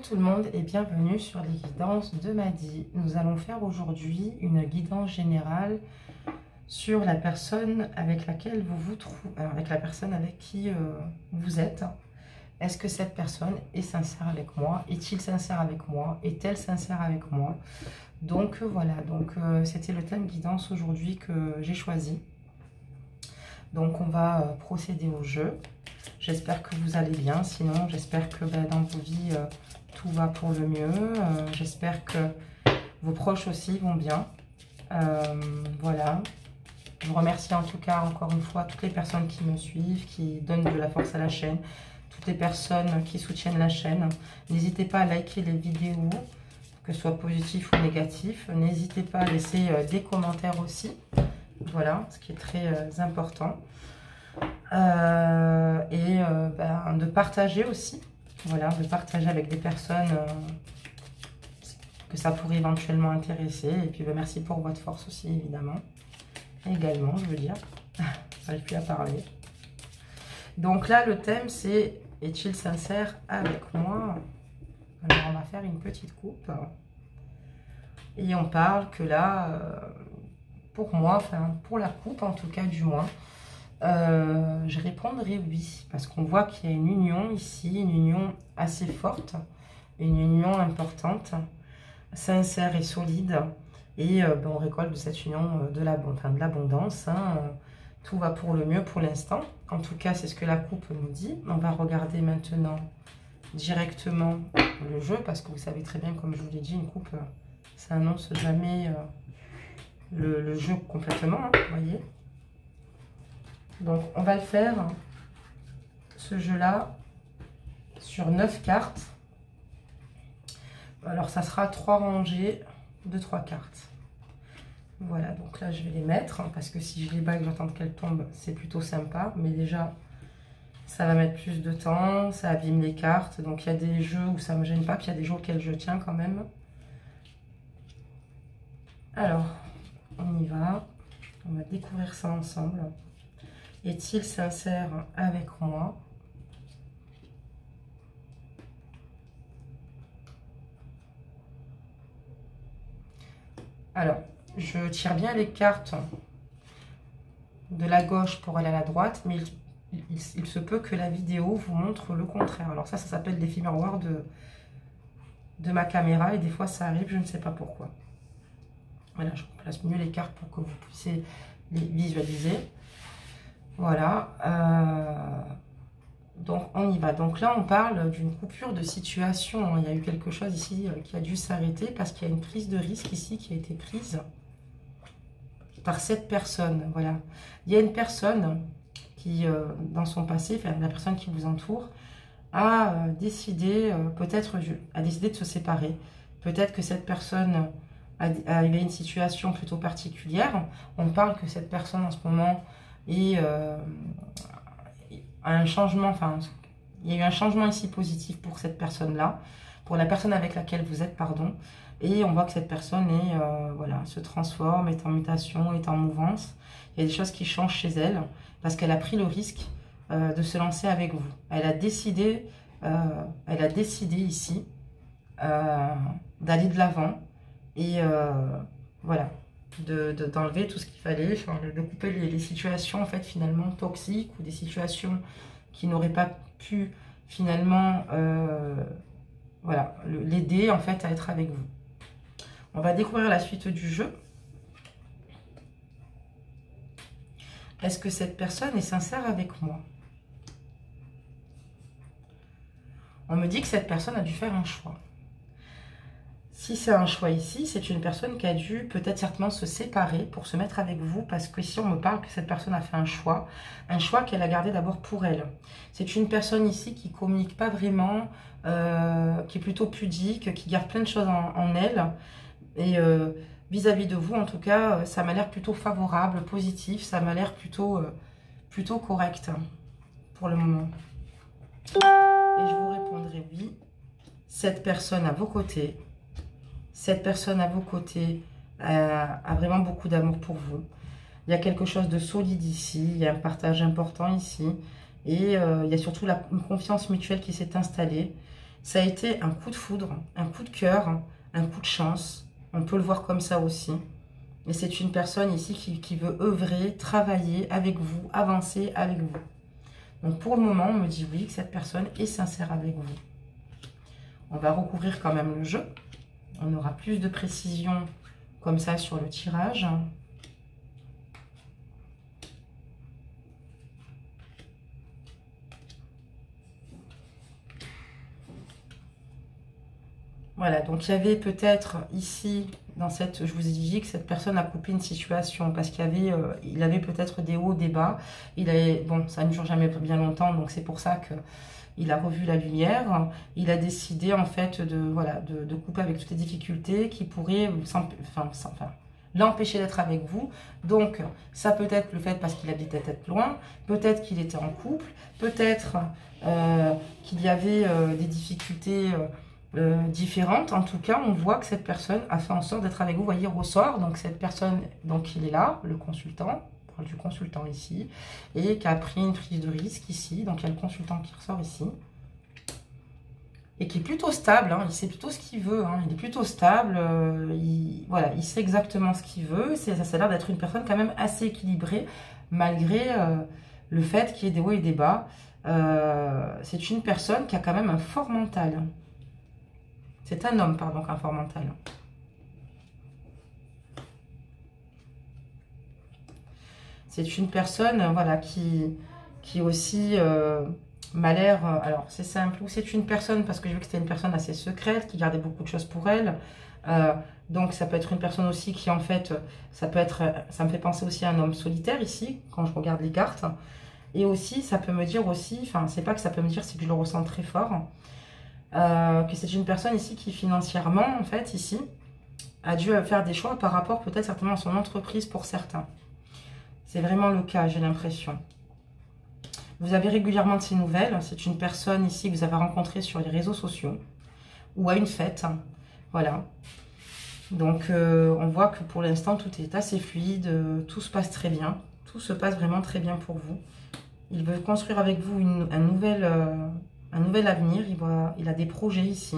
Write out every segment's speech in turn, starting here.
tout le monde et bienvenue sur les guidances de Madi. Nous allons faire aujourd'hui une guidance générale sur la personne avec laquelle vous vous trouvez, avec la personne avec qui vous êtes. Est-ce que cette personne est sincère avec moi? Est-il sincère avec moi? Est-elle sincère avec moi? Donc voilà, c'était le thème guidance aujourd'hui que j'ai choisi. Donc on va procéder au jeu. J'espère que vous allez bien, sinon j'espère que dans vos vies tout va pour le mieux. J'espère que vos proches aussi vont bien. Voilà. Je vous remercie en tout cas encore une fois toutes les personnes qui me suivent, qui donnent de la force à la chaîne, toutes les personnes qui soutiennent la chaîne. N'hésitez pas à liker les vidéos, que ce soit positif ou négatif. N'hésitez pas à laisser des commentaires aussi. Voilà, ce qui est très important. De partager aussi. Voilà, de partager avec des personnes que ça pourrait éventuellement intéresser. Et puis merci pour votre force aussi, évidemment. Également, je veux dire. J'arrive plus à parler. Donc là, le thème, c'est « Est-il sincère avec moi ?» Alors, on va faire une petite coupe. Et on parle que là, pour moi, enfin, pour la coupe en tout cas, du moins, je répondrai oui. Parce qu'on voit qu'il y a une union ici, une union assez forte, une union importante, sincère et solide. Et on récolte de cette union de l'abondance. Tout va pour le mieux pour l'instant. En tout cas, c'est ce que la coupe nous dit. On va regarder maintenant directement le jeu. Parce que vous savez très bien, comme je vous l'ai dit, une coupe, ça n'annonce jamais le jeu complètement. Vous voyez. Donc, on va le faire, ce jeu-là, sur 9 cartes. Alors, ça sera 3 rangées de 3 cartes. Voilà, donc là, je vais les mettre, parce que si je les bats et que j'entends qu'elles tombent, c'est plutôt sympa. Mais déjà, ça va mettre plus de temps, ça abîme les cartes. Donc, il y a des jeux où ça ne me gêne pas, puis il y a des jeux auxquels je tiens quand même. Alors, on y va. On va découvrir ça ensemble. Est-il sincère avec moi? Alors, je tire bien les cartes de la gauche pour aller à la droite, mais il se peut que la vidéo vous montre le contraire. Alors ça s'appelle des miroirs de ma caméra, et des fois ça arrive, je ne sais pas pourquoi. Voilà, je place mieux les cartes pour que vous puissiez les visualiser. Voilà. Donc, on y va. Donc là, on parle d'une coupure de situation. Il y a eu quelque chose ici qui a dû s'arrêter parce qu'il y a une prise de risque ici qui a été prise par cette personne. Voilà. Il y a une personne qui, dans son passé, enfin, la personne qui vous entoure, a décidé, a décidé de se séparer. Peut-être que cette personne a eu une situation plutôt particulière. On parle que cette personne, en ce moment, et un changement, il y a eu un changement ici positif pour cette personne-là, pour la personne avec laquelle vous êtes, pardon, et on voit que cette personne se transforme, est en mutation, est en mouvance. Il y a des choses qui changent chez elle, parce qu'elle a pris le risque de se lancer avec vous. Elle a décidé ici d'aller de l'avant, et voilà, d'enlever tout ce qu'il fallait, de couper les situations en fait finalement toxiques, ou des situations qui n'auraient pas pu finalement l'aider en fait à être avec vous. On va découvrir la suite du jeu. Est-ce que cette personne est sincère avec moi? On me dit que cette personne a dû faire un choix. Si c'est un choix ici, c'est une personne qui a dû peut-être certainement se séparer pour se mettre avec vous, parce qu'ici on me parle que cette personne a fait un choix qu'elle a gardé d'abord pour elle. C'est une personne ici qui ne communique pas vraiment, qui est plutôt pudique, qui garde plein de choses en elle. Et vis-à-vis de vous, en tout cas, ça m'a l'air plutôt favorable, positif, ça m'a l'air plutôt correct pour le moment. Et je vous répondrai oui, cette personne à vos côtés. Cette personne à vos côtés a vraiment beaucoup d'amour pour vous. Il y a quelque chose de solide ici, il y a un partage important ici. Et il y a surtout une confiance mutuelle qui s'est installée. ça a été un coup de foudre, un coup de cœur, un coup de chance. On peut le voir comme ça aussi. Et c'est une personne ici qui veut œuvrer, travailler avec vous, avancer avec vous. Donc pour le moment, on me dit oui, que cette personne est sincère avec vous. On va recouvrir quand même le jeu. On aura plus de précision comme ça sur le tirage. Voilà, donc il y avait peut-être ici, dans cette, je vous ai dit que cette personne a coupé une situation parce qu'il y avait, il avait peut-être des hauts, des bas. Il avait, bon, ça ne dure jamais bien longtemps, donc c'est pour ça que il a revu la lumière. Il a décidé en fait de, voilà, de couper avec toutes les difficultés qui pourraient l'empêcher d'être avec vous. Donc, ça peut être le fait parce qu'il habitait peut-être loin, peut-être qu'il était en couple, peut-être qu'il y avait des difficultés différentes. En tout cas, on voit que cette personne a fait en sorte d'être avec vous. Vous voyez, ressort. Donc, cette personne, donc il est là, le consultant, on parle du consultant ici, et qui a pris une prise de risque ici. Donc, il y a le consultant qui ressort ici. Et qui est plutôt stable, hein, il sait plutôt ce qu'il veut, hein, il est plutôt stable, voilà, il sait exactement ce qu'il veut, ça a l'air d'être une personne quand même assez équilibrée, malgré le fait qu'il y ait des hauts et des bas. C'est une personne qui a quand même un fort mental. C'est un homme, pardon, qui a un fort mental. C'est une personne, voilà, qui aussi... m'a l'air, alors c'est simple, ou c'est une personne, parce que j'ai vu que c'était une personne assez secrète, qui gardait beaucoup de choses pour elle, donc ça peut être une personne aussi qui en fait, ça me fait penser aussi à un homme solitaire ici, quand je regarde les cartes, et aussi ça peut me dire aussi, enfin c'est pas que ça peut me dire, c'est que je le ressens très fort, que c'est une personne ici qui financièrement, en fait ici, a dû faire des choix par rapport peut-être certainement à son entreprise pour certains. C'est vraiment le cas, j'ai l'impression. Vous avez régulièrement de ces nouvelles. C'est une personne ici que vous avez rencontrée sur les réseaux sociaux ou à une fête. Voilà. Donc, on voit que pour l'instant, tout est assez fluide. Tout se passe très bien. Tout se passe vraiment très bien pour vous. Il veut construire avec vous un nouvel avenir. Il a des projets ici.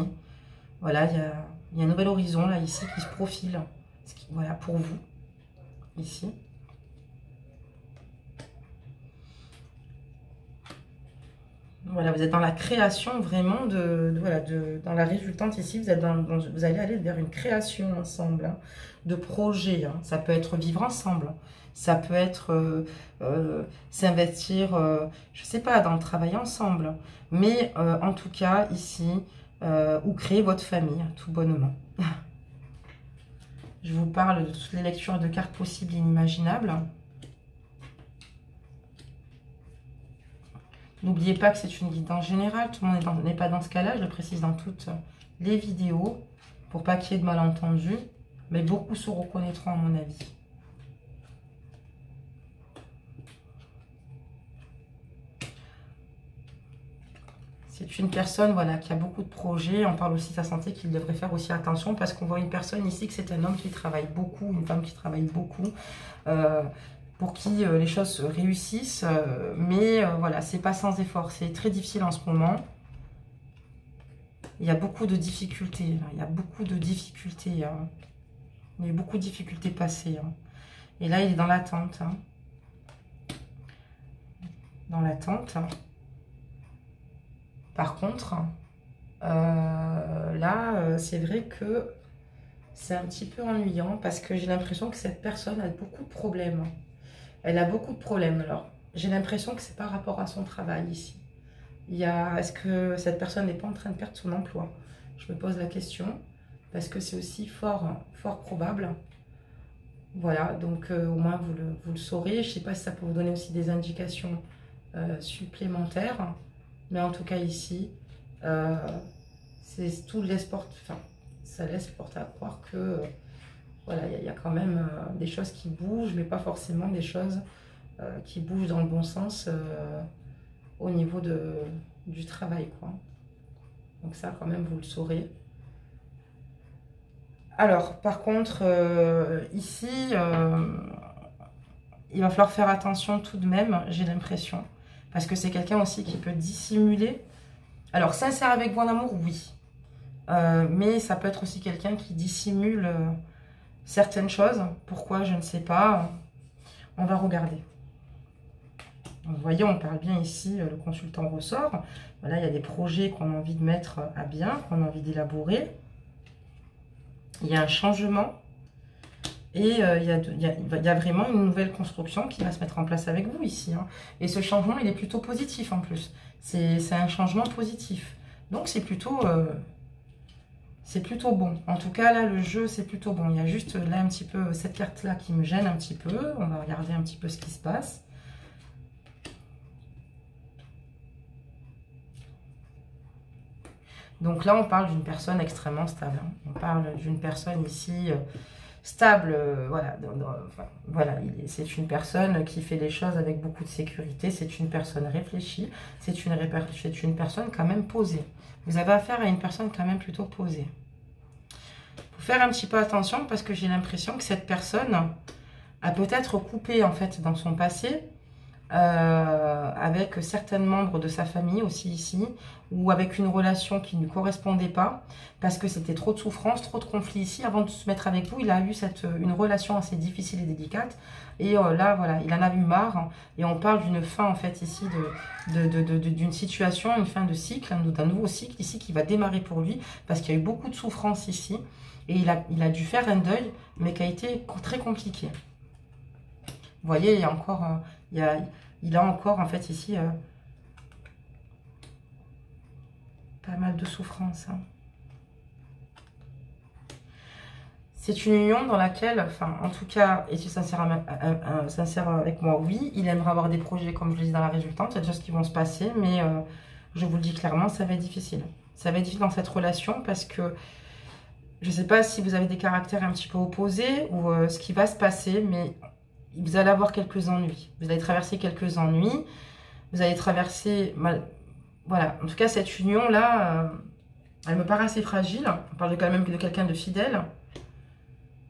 Voilà, il y a un nouvel horizon là, ici, qui se profile. Voilà, pour vous, ici. Voilà, vous êtes dans la création vraiment dans la résultante ici, vous allez aller vers une création ensemble, hein, de projets. Hein. Ça peut être vivre ensemble, ça peut être s'investir, je ne sais pas, dans le travail ensemble. Mais en tout cas, ici, ou créer votre famille, tout bonnement. Je vous parle de toutes les lectures de cartes possibles et inimaginables. N'oubliez pas que c'est une guidance générale, tout le monde n'est pas dans ce cas-là, je le précise dans toutes les vidéos, pour pas qu'il y ait de malentendus, mais beaucoup se reconnaîtront à mon avis. C'est une personne, voilà, qui a beaucoup de projets, on parle aussi de sa santé, qu'il devrait faire aussi attention, parce qu'on voit une personne ici que c'est un homme qui travaille beaucoup, une femme qui travaille beaucoup, pour qui les choses réussissent, mais voilà, c'est pas sans effort, c'est très difficile en ce moment. Il y a beaucoup de difficultés, là. Il y a beaucoup de difficultés, hein. Il y a beaucoup de difficultés passées, hein. Et là, il est dans l'attente, hein. Dans l'attente. Par contre, là, c'est vrai que c'est un petit peu ennuyant, parce que j'ai l'impression que cette personne a beaucoup de problèmes. Elle a beaucoup de problèmes. Alors, j'ai l'impression que c'est par rapport à son travail ici. Est-ce que cette personne n'est pas en train de perdre son emploi? Je me pose la question, parce que c'est aussi fort probable. Voilà, donc au moins vous le saurez. Je ne sais pas si ça peut vous donner aussi des indications supplémentaires. Mais en tout cas ici, c'est tout ça laisse porter à croire que... voilà, il y a quand même des choses qui bougent, mais pas forcément des choses qui bougent dans le bon sens au niveau du travail, quoi. Donc ça, quand même, vous le saurez. Alors, par contre, ici, il va falloir faire attention tout de même, j'ai l'impression. Parce que c'est quelqu'un aussi qui peut dissimuler Alors, sincère avec vous en amour, oui. Mais ça peut être aussi quelqu'un qui dissimule certaines choses. Pourquoi, je ne sais pas. On va regarder. Vous voyez, on parle bien ici, le consultant ressort. Voilà, il y a des projets qu'on a envie de mettre à bien, qu'on a envie d'élaborer. Il y a un changement. Et il y a vraiment une nouvelle construction qui va se mettre en place avec vous ici. Hein. Et ce changement, il est plutôt positif en plus. C'est un changement positif. Donc, c'est plutôt bon. En tout cas, là, le jeu, c'est plutôt bon. Il y a juste là un petit peu cette carte-là qui me gêne un petit peu. On va regarder un petit peu ce qui se passe. Donc là, on parle d'une personne extrêmement stable. Hein. On parle d'une personne ici stable. Voilà, enfin, voilà. C'est une personne qui fait les choses avec beaucoup de sécurité. C'est une personne réfléchie. C'est une personne quand même posée. Vous avez affaire à une personne quand même plutôt posée. Il faut faire un petit peu attention parce que j'ai l'impression que cette personne a peut-être coupé en fait dans son passé avec certains membres de sa famille aussi ici, ou avec une relation qui ne correspondait pas, parce que c'était trop de souffrance, trop de conflits ici. Avant de se mettre avec vous, il a eu une relation assez difficile et délicate, et là, voilà, il en a eu marre, hein, et on parle d'une fin, en fait, ici, d'une situation, une fin de cycle, hein, d'un nouveau cycle ici qui va démarrer pour lui, parce qu'il y a eu beaucoup de souffrance ici, et il a dû faire un deuil, mais qui a été très compliqué. Vous voyez, il y a encore... il a encore, en fait, ici, pas mal de souffrance. Hein. C'est une union dans laquelle, enfin, en tout cas, et si sincère avec moi, oui, il aimerait avoir des projets, comme je le dis dans la résultante, il y a des choses qui vont se passer, mais je vous le dis clairement, ça va être difficile. Ça va être difficile dans cette relation parce que je ne sais pas si vous avez des caractères un petit peu opposés ou ce qui va se passer, mais vous allez avoir quelques ennuis. Vous allez traverser quelques ennuis. Vous allez traverser... Voilà. En tout cas, cette union-là, elle me paraît assez fragile. On parle quand même de quelqu'un de fidèle.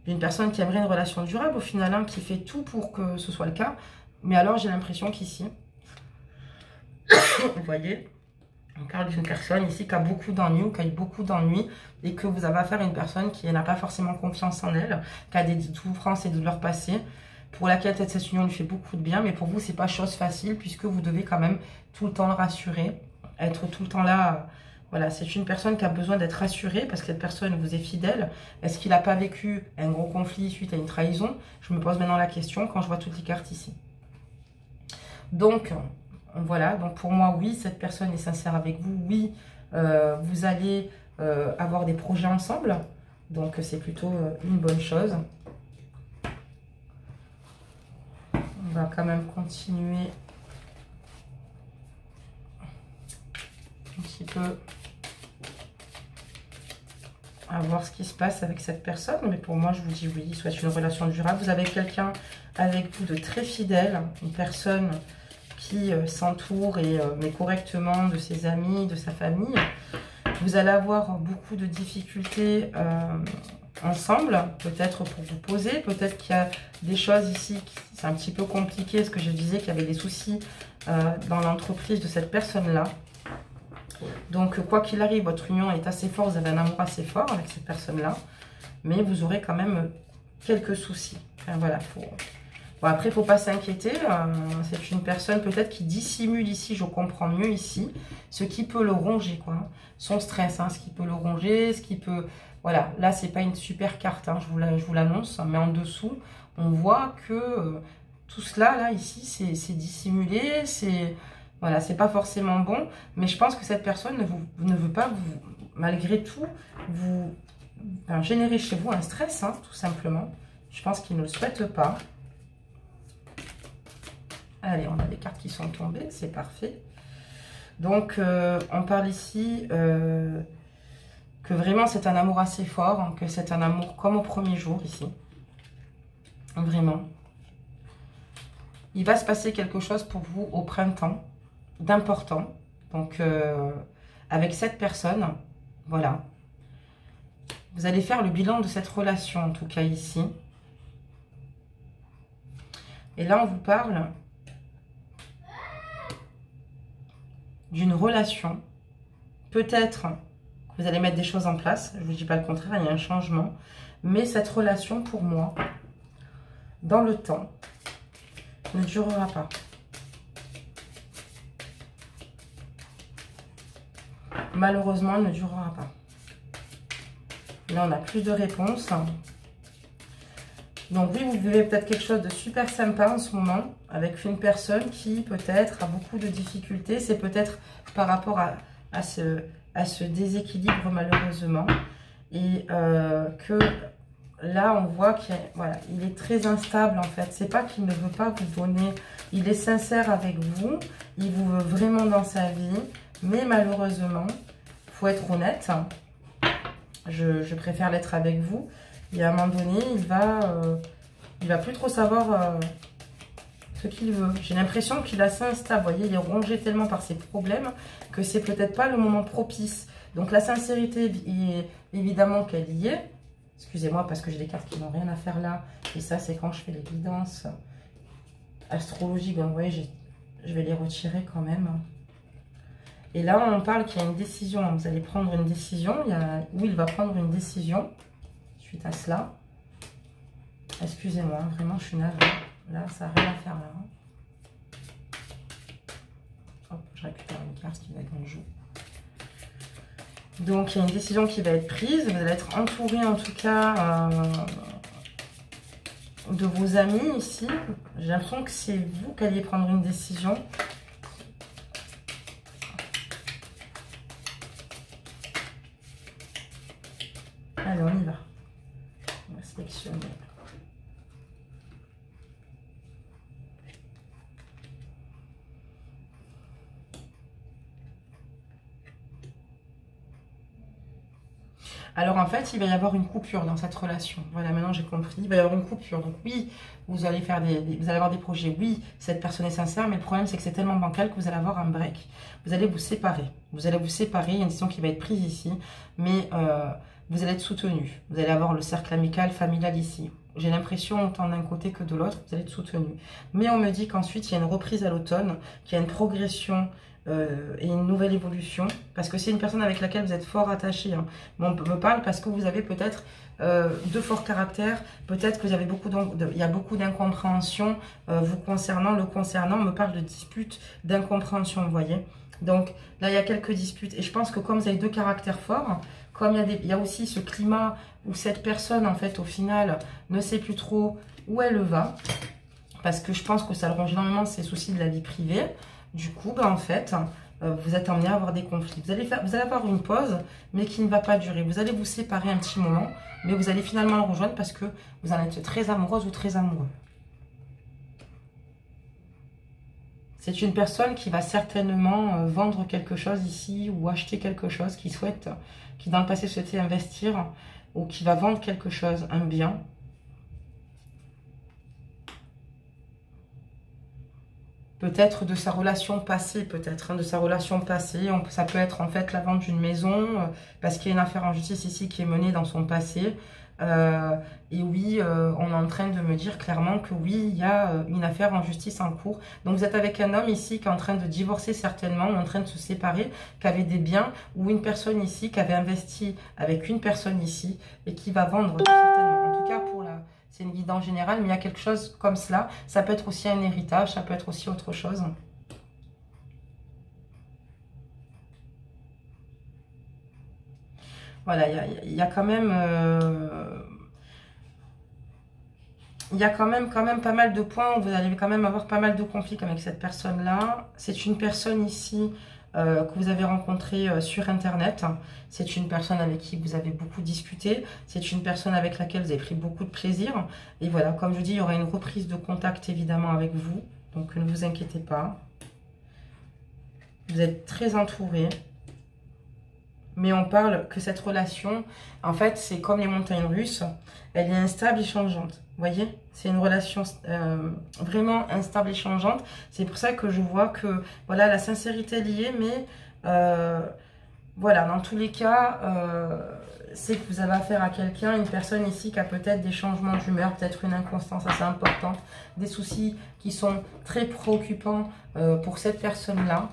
D'une personne qui aimerait une relation durable, au final, hein, qui fait tout pour que ce soit le cas. Mais alors, j'ai l'impression qu'ici... vous voyez, on parle d'une personne ici qui a beaucoup d'ennuis ou qui a eu beaucoup d'ennuis et que vous avez affaire à une personne qui n'a pas forcément confiance en elle, qui a des souffrances et douleurs passées, pour laquelle peut-être cette union lui fait beaucoup de bien, mais pour vous, c'est pas chose facile puisque vous devez quand même tout le temps le rassurer, être tout le temps là. Voilà, c'est une personne qui a besoin d'être rassurée parce que cette personne vous est fidèle. Est-ce qu'il n'a pas vécu un gros conflit suite à une trahison? Je me pose maintenant la question quand je vois toutes les cartes ici. Donc, voilà, donc pour moi, oui, cette personne est sincère avec vous. Oui, vous allez avoir des projets ensemble. Donc, c'est plutôt une bonne chose. On va quand même continuer un petit peu à voir ce qui se passe avec cette personne. Mais pour moi, je vous dis oui, il souhaite une relation durable. Vous avez quelqu'un avec vous de très fidèle, une personne qui s'entoure mais correctement de ses amis, de sa famille. Vous allez avoir beaucoup de difficultés ensemble, peut-être pour vous poser, peut-être qu'il y a des choses ici, c'est un petit peu compliqué, parce que je disais qu'il y avait des soucis dans l'entreprise de cette personne-là. Donc, quoi qu'il arrive, votre union est assez forte, vous avez un amour assez fort avec cette personne-là, mais vous aurez quand même quelques soucis. Enfin, voilà, bon, après, il ne faut pas s'inquiéter, c'est une personne peut-être qui dissimule ici, je comprends mieux ici, ce qui peut le ronger, quoi. Son stress, hein, ce qui peut le ronger, ce qui peut... Voilà, là, c'est pas une super carte, hein, je vous l'annonce, mais en dessous, on voit que tout cela, là, ici, c'est dissimulé, c'est... Voilà, c'est pas forcément bon, mais je pense que cette personne ne veut pas, malgré tout, générer chez vous un stress, hein, tout simplement. Je pense qu'il ne le souhaite pas. Allez, on a des cartes qui sont tombées, c'est parfait. Donc, on parle ici que vraiment c'est un amour assez fort, hein, que c'est un amour comme au premier jour ici. Vraiment. Il va se passer quelque chose pour vous au printemps, d'important. Donc, avec cette personne, voilà. Vous allez faire le bilan de cette relation, en tout cas ici. Et là, on vous parle d'une relation peut-être que vous allez mettre des choses en place. Je ne vous dis pas le contraire, il y a un changement. Mais cette relation, pour moi, dans le temps, ne durera pas. Malheureusement, elle ne durera pas. Là, on a plus de réponses. Donc oui, vous vivez peut-être quelque chose de super sympa en ce moment avec une personne qui peut-être a beaucoup de difficultés. C'est peut-être par rapport à ce déséquilibre malheureusement. Et que là, on voit qu'il voilà, il est très instable en fait. C'est pas qu'il ne veut pas vous donner. Il est sincère avec vous. Il vous veut vraiment dans sa vie. Mais malheureusement, il faut être honnête. Je préfère l'être avec vous. Et à un moment donné, il va plus trop savoir ce qu'il veut. J'ai l'impression qu'il est assez instable. Vous voyez, il est rongé tellement par ses problèmes que c'est peut-être pas le moment propice. Donc la sincérité, évidemment qu'elle y est. Excusez-moi parce que j'ai des cartes qui n'ont rien à faire là. Et ça, c'est quand je fais les guidances astrologiques. Donc vous voyez, je vais les retirer quand même. Et là, on parle qu'il y a une décision. Vous allez prendre une décision. Où il va prendre une décision suite à cela. Excusez-moi, vraiment, je suis navrée. Là, ça n'a rien à faire là. Hop, je récupère une carte qui va être en jeu. Donc, il y a une décision qui va être prise. Vous allez être entouré, en tout cas, de vos amis ici. J'ai l'impression que c'est vous qui alliez prendre une décision. Allez, on y va. On va sélectionner. Alors en fait, il va y avoir une coupure dans cette relation. Voilà, maintenant j'ai compris. Il va y avoir une coupure. Donc oui, vous allez avoir des projets. Oui, cette personne est sincère, mais le problème c'est que c'est tellement bancal que vous allez avoir un break. Vous allez vous séparer. Vous allez vous séparer. Il y a une décision qui va être prise ici, mais vous allez être soutenu. Vous allez avoir le cercle amical, familial ici. J'ai l'impression, autant d'un côté que de l'autre, vous allez être soutenu. Mais on me dit qu'ensuite, il y a une reprise à l'automne, qu'il y a une progression et une nouvelle évolution. Parce que c'est une personne avec laquelle vous êtes fort attaché. Hein. Mais on me parle parce que vous avez peut-être de forts caractères. Peut-être que vous avez il y a beaucoup d'incompréhension vous concernant, le concernant. On me parle de disputes, d'incompréhension, vous voyez. Donc là, il y a quelques disputes. Et je pense que comme vous avez deux caractères forts, comme il y a aussi ce climat où cette personne, en fait, au final, ne sait plus trop où elle va. Parce que je pense que ça le ronge énormément ses soucis de la vie privée. Du coup, en fait, vous êtes amené à avoir des conflits. Vous allez avoir une pause, mais qui ne va pas durer. Vous allez vous séparer un petit moment, mais vous allez finalement le rejoindre parce que vous en êtes très amoureuse ou très amoureux. C'est une personne qui va certainement vendre quelque chose ici ou acheter quelque chose, qui dans le passé souhaitait investir ou qui va vendre quelque chose, un bien. Peut-être de sa relation passée, peut-être, de sa relation passée. Ça peut être en fait la vente d'une maison, parce qu'il y a une affaire en justice ici qui est menée dans son passé. Et oui, on est en train de me dire clairement que oui, il y a une affaire en justice en cours. Donc vous êtes avec un homme ici qui est en train de divorcer certainement, ou en train de se séparer, qui avait des biens, ou une personne ici qui avait investi avec une personne ici, et qui va vendre certainement. En tout cas, c'est une guidance générale, mais il y a quelque chose comme cela. Ça peut être aussi un héritage, ça peut être aussi autre chose. Voilà, il y a quand même... il y a quand même pas mal de points où vous allez quand même avoir pas mal de conflits avec cette personne-là. C'est une personne ici que vous avez rencontrée sur Internet. C'est une personne avec qui vous avez beaucoup discuté. C'est une personne avec laquelle vous avez pris beaucoup de plaisir. Et voilà, comme je dis, il y aura une reprise de contact évidemment avec vous. Donc ne vous inquiétez pas. Vous êtes très entouré. Mais on parle que cette relation, en fait, c'est comme les montagnes russes. Elle est instable et changeante. Vous voyez, c'est une relation vraiment instable et changeante. C'est pour ça que je vois que, voilà, la sincérité est liée, mais voilà, dans tous les cas, c'est que vous avez affaire à quelqu'un, une personne ici qui a peut-être des changements d'humeur, peut-être une inconstance assez importante, des soucis qui sont très préoccupants pour cette personne-là.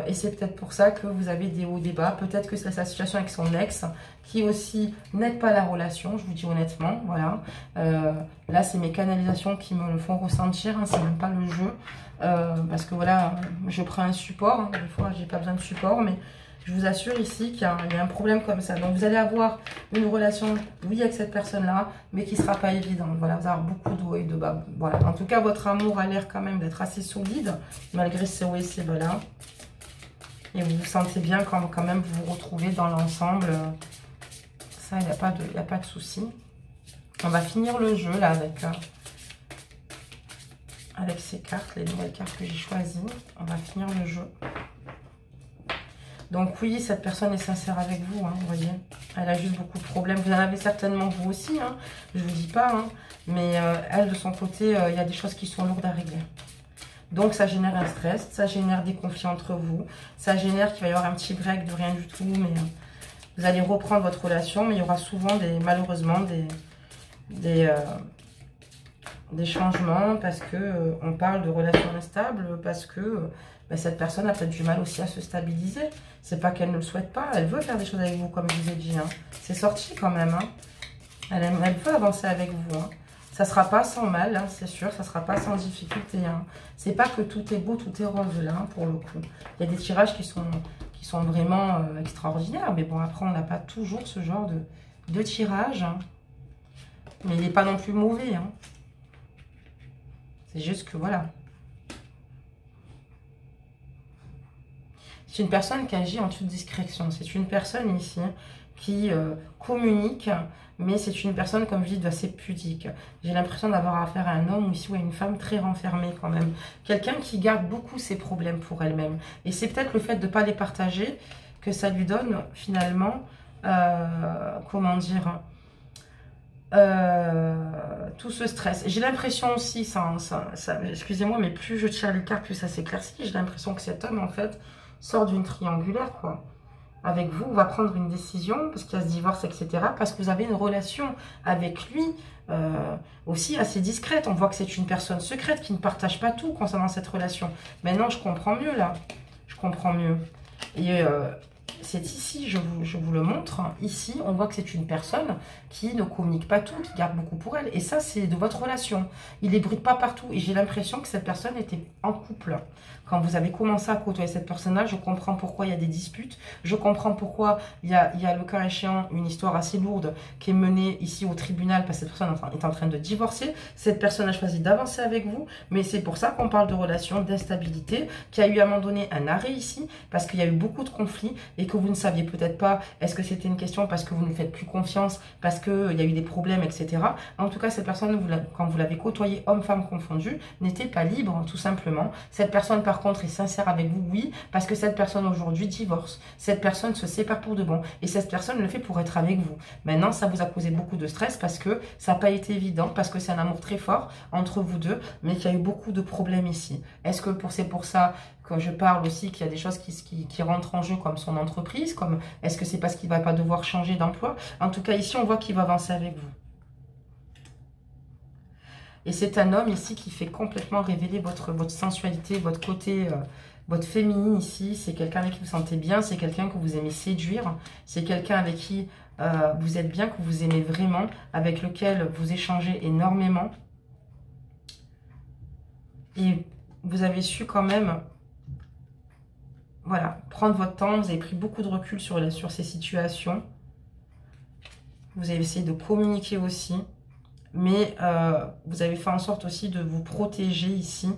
Et c'est peut-être pour ça que vous avez des hauts, des bas. Peut-être que c'est sa situation avec son ex qui aussi n'aide pas la relation, je vous dis honnêtement. Voilà. Là, c'est mes canalisations qui me le font ressentir. Hein, c'est même pas le jeu. Parce que voilà, je prends un support. Hein, des fois, j'ai pas besoin de support. Mais je vous assure ici qu'il y a un problème comme ça. Donc, vous allez avoir une relation, oui, avec cette personne-là, mais qui ne sera pas évidente. Voilà, vous allez avoir beaucoup de hauts et de bas. Voilà. En tout cas, votre amour a l'air quand même d'être assez solide, malgré ces hauts et ces bas-là. Et vous vous sentez bien quand même vous vous retrouvez dans l'ensemble. Ça, il n'y a pas de souci. On va finir le jeu là avec ces cartes, les nouvelles cartes que j'ai choisies. On va finir le jeu. Donc oui, cette personne est sincère avec vous, hein, vous voyez. Elle a juste beaucoup de problèmes. Vous en avez certainement vous aussi, hein, je ne vous dis pas. Hein, mais elle, de son côté, il y a des choses qui sont lourdes à régler. Donc, ça génère un stress, ça génère des conflits entre vous, ça génère qu'il va y avoir un petit break de rien du tout, mais vous allez reprendre votre relation, mais il y aura souvent, malheureusement, des changements parce que on parle de relations instables, parce que cette personne a peut-être du mal aussi à se stabiliser. C'est pas qu'elle ne le souhaite pas, elle veut faire des choses avec vous, comme je vous ai dit. Hein. C'est sorti quand même. Hein. Elle veut avancer avec vous. Hein. Ça ne sera pas sans mal, hein, c'est sûr, ça ne sera pas sans difficulté. Hein. C'est pas que tout est beau, tout est rose là, hein, pour le coup. Il y a des tirages qui sont vraiment extraordinaires, mais bon, après, on n'a pas toujours ce genre de tirage. Hein. Mais il n'est pas non plus mauvais. Hein. C'est juste que voilà. C'est une personne qui agit en toute discrétion. C'est une personne ici qui communique, mais c'est une personne, comme je dis, d'assez pudique. J'ai l'impression d'avoir affaire à un homme ici ou à une femme très renfermée quand même. Quelqu'un qui garde beaucoup ses problèmes pour elle-même. Et c'est peut-être le fait de ne pas les partager que ça lui donne finalement, comment dire, tout ce stress. J'ai l'impression aussi, excusez-moi, mais plus je tire les cartes, plus ça s'éclaircit. J'ai l'impression que cet homme, en fait, sort d'une triangulaire, quoi. Avec vous, va prendre une décision, parce qu'il y a ce divorce, etc. Parce que vous avez une relation avec lui aussi assez discrète. On voit que c'est une personne secrète qui ne partage pas tout concernant cette relation. Maintenant, je comprends mieux, là. Je comprends mieux. Et c'est ici, je vous le montre. Ici, on voit que c'est une personne qui ne communique pas tout, qui garde beaucoup pour elle. Et ça, c'est de votre relation. Il ne bride pas partout. Et j'ai l'impression que cette personne était en couple. Quand vous avez commencé à côtoyer cette personne-là, je comprends pourquoi il y a des disputes. Je comprends pourquoi il y a le cas échéant une histoire assez lourde qui est menée ici au tribunal parce que cette personne est en train de divorcer. Cette personne a choisi d'avancer avec vous. Mais c'est pour ça qu'on parle de relation, d'instabilité, qu'il y a eu à un moment donné un arrêt ici parce qu'il y a eu beaucoup de conflits et que vous ne saviez peut-être pas est-ce que c'était une question parce que vous ne faites plus confiance, parce qu'il y a eu des problèmes, etc. En tout cas, cette personne, quand vous l'avez côtoyée, homme-femme confondu, n'était pas libre, tout simplement. Cette personne, par contre, est sincère avec vous, oui, parce que cette personne aujourd'hui divorce. Cette personne se sépare pour de bon. Et cette personne le fait pour être avec vous. Maintenant, ça vous a causé beaucoup de stress parce que ça n'a pas été évident, parce que c'est un amour très fort entre vous deux, mais qu'il y a eu beaucoup de problèmes ici. Est-ce que c'est pour ça que je parle aussi qu'il y a des choses qui rentrent en jeu comme son entreprise, comme est-ce que c'est parce qu'il ne va pas devoir changer d'emploi? En tout cas, ici, on voit qu'il va avancer avec vous. Et c'est un homme ici qui fait complètement révéler votre sensualité, votre côté, votre féminine ici. C'est quelqu'un avec qui vous sentez bien, c'est quelqu'un que vous aimez séduire, c'est quelqu'un avec qui vous êtes bien, que vous aimez vraiment, avec lequel vous échangez énormément. Et vous avez su quand même, voilà, prendre votre temps, vous avez pris beaucoup de recul sur ces situations. Vous avez essayé de communiquer aussi. Mais vous avez fait en sorte aussi de vous protéger ici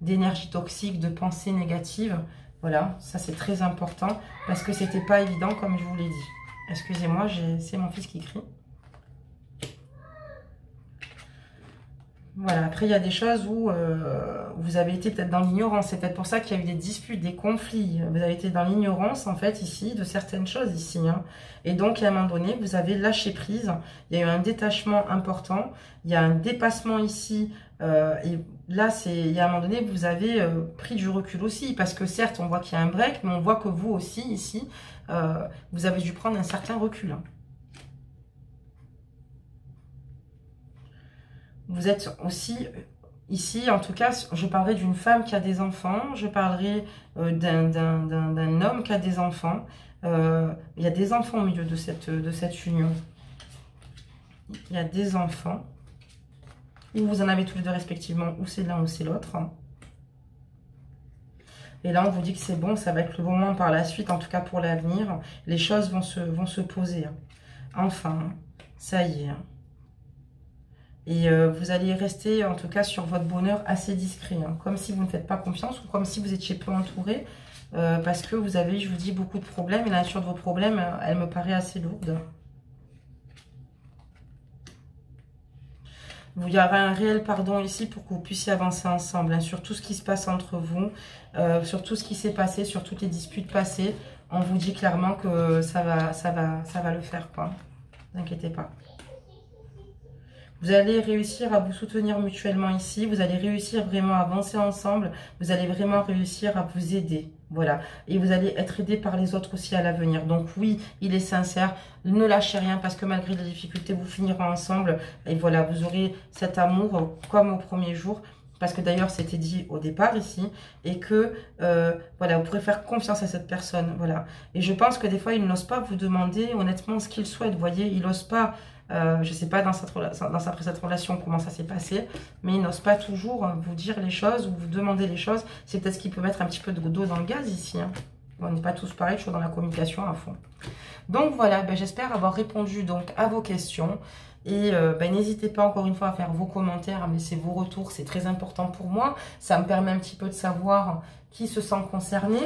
d'énergie toxique, de pensées négatives. Voilà, ça c'est très important parce que c'était pas évident comme je vous l'ai dit. Excusez-moi, c'est mon fils qui crie. Voilà, après il y a des choses où vous avez été peut-être dans l'ignorance. C'est peut-être pour ça qu'il y a eu des disputes, des conflits. Vous avez été dans l'ignorance en fait ici de certaines choses ici. Hein. Et donc à un moment donné, vous avez lâché prise. Il y a eu un détachement important. Il y a un dépassement ici. Et là, il y a un moment donné, vous avez pris du recul aussi. Parce que certes, on voit qu'il y a un break, mais on voit que vous aussi ici, vous avez dû prendre un certain recul. Hein. Vous êtes aussi ici, en tout cas, je parlerai d'une femme qui a des enfants, je parlerai d'un homme qui a des enfants. Il y a des enfants au milieu de cette union. Il y a des enfants. Ou vous en avez tous les deux respectivement, ou c'est l'un ou c'est l'autre. Et là, on vous dit que c'est bon, ça va être le bon moment par la suite, en tout cas pour l'avenir. Les choses vont se poser. Enfin, ça y est. Et vous allez rester, en tout cas, sur votre bonheur assez discret. Comme si vous ne faites pas confiance ou comme si vous étiez peu entouré. Parce que vous avez, je vous dis, beaucoup de problèmes. Et la nature de vos problèmes, elle me paraît assez lourde. Il y aura un réel pardon ici pour que vous puissiez avancer ensemble, sur tout ce qui se passe entre vous, sur tout ce qui s'est passé, sur toutes les disputes passées. On vous dit clairement que ça va le faire, quoi. Ne vous inquiétez pas. Vous allez réussir à vous soutenir mutuellement ici. Vous allez réussir vraiment à avancer ensemble. Vous allez vraiment réussir à vous aider. Voilà. Et vous allez être aidé par les autres aussi à l'avenir. Donc oui, il est sincère. Ne lâchez rien parce que malgré les difficultés, vous finirez ensemble. Et voilà, vous aurez cet amour comme au premier jour. Parce que d'ailleurs, c'était dit au départ ici. Et que, voilà, vous pourrez faire confiance à cette personne. Voilà. Et je pense que des fois, il n'ose pas vous demander honnêtement ce qu'il souhaite. Vous voyez, il n'ose pas... je ne sais pas dans cette relation comment ça s'est passé, mais il n'ose pas toujours vous dire les choses ou vous demander les choses. C'est peut-être ce qui peut mettre un petit peu d'eau dans le gaz ici. On n'est pas tous pareils, toujours dans la communication à fond. Donc voilà, j'espère avoir répondu donc à vos questions. Et n'hésitez pas encore une fois à faire vos commentaires, à me laisser vos retours, c'est très important pour moi. Ça me permet un petit peu de savoir qui se sent concerné,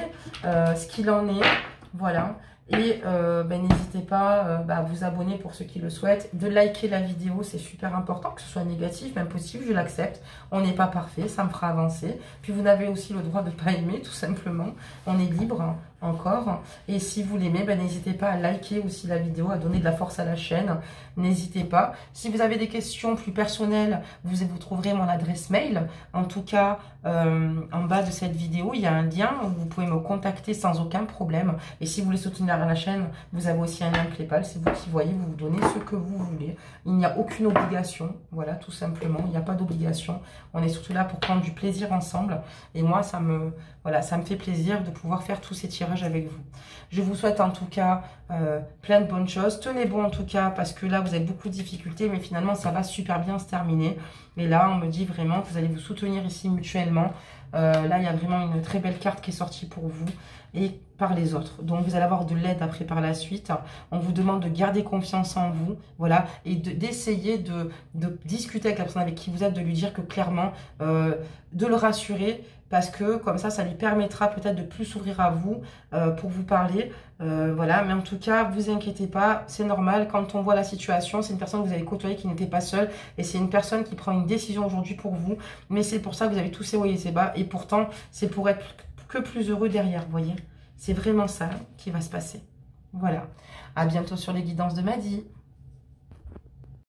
ce qu'il en est, voilà. Et n'hésitez pas à vous abonner pour ceux qui le souhaitent, de liker la vidéo, c'est super important, que ce soit négatif, même positif, je l'accepte. On n'est pas parfait, ça me fera avancer. Puis vous avez aussi le droit de ne pas aimer, tout simplement. On est libre encore. Et si vous l'aimez, n'hésitez pas à liker aussi la vidéo, à donner de la force à la chaîne. N'hésitez pas. Si vous avez des questions plus personnelles, vous trouverez mon adresse mail. En tout cas, en bas de cette vidéo, il y a un lien où vous pouvez me contacter sans aucun problème. Et si vous voulez soutenir la chaîne, vous avez aussi un lien PayPal. C'est vous qui voyez, vous donnez ce que vous voulez. Il n'y a aucune obligation. Voilà, tout simplement. Il n'y a pas d'obligation. On est surtout là pour prendre du plaisir ensemble. Et moi, ça me fait plaisir de pouvoir faire tous ces tirages avec vous. Je vous souhaite en tout cas plein de bonnes choses. Tenez bon en tout cas parce que là vous avez beaucoup de difficultés mais finalement ça va super bien se terminer. Et là on me dit vraiment que vous allez vous soutenir ici mutuellement. Là il y a vraiment une très belle carte qui est sortie pour vous et par les autres. Donc vous allez avoir de l'aide après par la suite. On vous demande de garder confiance en vous. Voilà. Et d'essayer de discuter avec la personne avec qui vous êtes, de lui dire que clairement, de le rassurer. Parce que comme ça lui permettra peut-être de plus s'ouvrir à vous pour vous parler. Voilà, mais en tout cas, vous inquiétez pas, c'est normal. Quand on voit la situation, c'est une personne que vous avez côtoyée qui n'était pas seule. Et c'est une personne qui prend une décision aujourd'hui pour vous. Mais c'est pour ça que vous avez tous ces hauts et ces bas. Et pourtant, c'est pour être que plus heureux derrière, vous voyez. C'est vraiment ça qui va se passer. Voilà. À bientôt sur les guidances de Maddy.